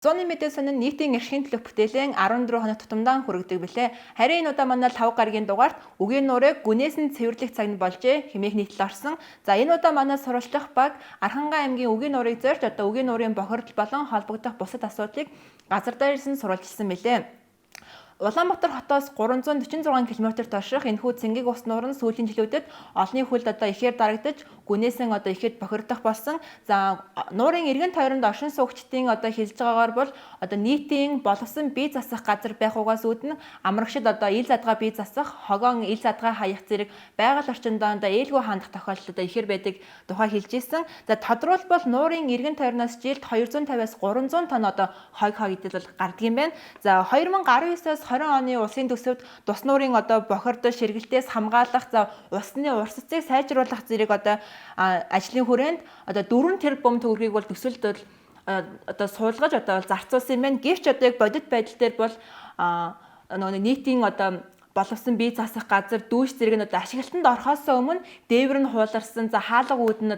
Зуны мэдээ сонин нийтийн эрхийн төлөв бүтээлэн 14 хоног тутамдаа хүргэдэг билээ. Харин энэ удаа манай 5 гарагийн дугаарт үгийн нуурыг гүнээс нь цэвэрлэх цаг нь болжээ хэмээх нийтлэл орсон. За энэ удаа манай сурвалжлах баг Архангай аймгийн үгийн нуурыг зорж үгийн нуурын бохирдол болон холбогдох бусад асуудлыг газар дээрсэн сурвалжилсан билээ. Улаанбаатар хотоос 346 км дошрох энэхүү цэнгэг ус нуур нь сүүлийн жилүүдэд олонний хүлд ихээр дарагдаж гүнээсэн ихэд бохирдох болсон. За нуурын эргэн тойронд оршин суугчдын хэлж байгаагаар бол нийтийн боловсон бие засах газар байх угаас үүдэн амрагчид ил задгаа бие засах, хогоон ил задгаа хаях зэрэг байгаль орчиндоо ээлгүй хандах тохиолдол ихээр байдаг тухай хэлж ирсэн. За тодорхойлбол нуурын эргэн тойрноос жилд 250-аас 300 тонн хог идэл гардаг юм байна. За 2019-с 20 оны улсын төсөвт тус нуурын бохирдол ширгэлтээс хамгаалах, усны урсацыг сайжруулах зэрэг ажлын хүрээнд 4 тэрбум төгрөгийг бол төсөлд суулгаж зарцуулсан юм байна. Гэвч яг бодит байдал дээр бол нийтийн боловсон бие засах газар дүүш зэрэг нь ашиглалтанд орохоос өмнө дээвэр нь хууларсан, хаалга үүд нь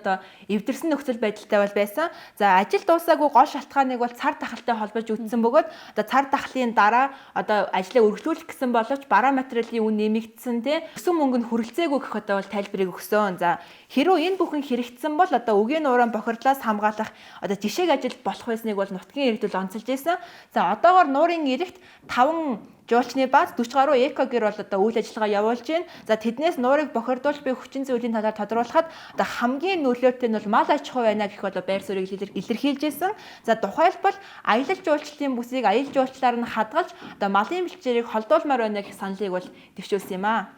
эвдэрсэн нөхцөл байдалтай бол байсан. За ажил дуусаагүй гол шалтгааныг бол цар тахалтай холбож үзсэн бөгөөд цар тахлын дараа ажлаа үргэлжлүүлэх гэсэн боловч бараа материалын үн нэмэгдсэн өсөн мөнгө нь хүрэлцээгүй гэх бол тайлбарыг өгсөн. За хэрвээ энэ бүхэн хэрэгжсэн бол үгийн нуурын бохирдлоос хамгаалах жишээг ажил болох байсныг бол нутгийн иргэдэл онцолж ирсэн. За одоогоор нуурын иргэд 5 жуулчны бааз 40 гаруй экогэр бол үйл ажиллагаа явуулж байна. За тэднээс нуурыг бохирдуулж буй хүчин зүйлийн талаар тодруулахад хамгийн нөлөөтэй нь бол мал аж ахуй байна гэх байр суурийг илэрхийлж байсан. За тухайлбал аялал жуулчлалын бүсийг аялал жуулчлалаар нь хадгалж малын бэлчээрийг холдуулмаар байна гэх саналыг бол дэвшүүлсэн юм аа.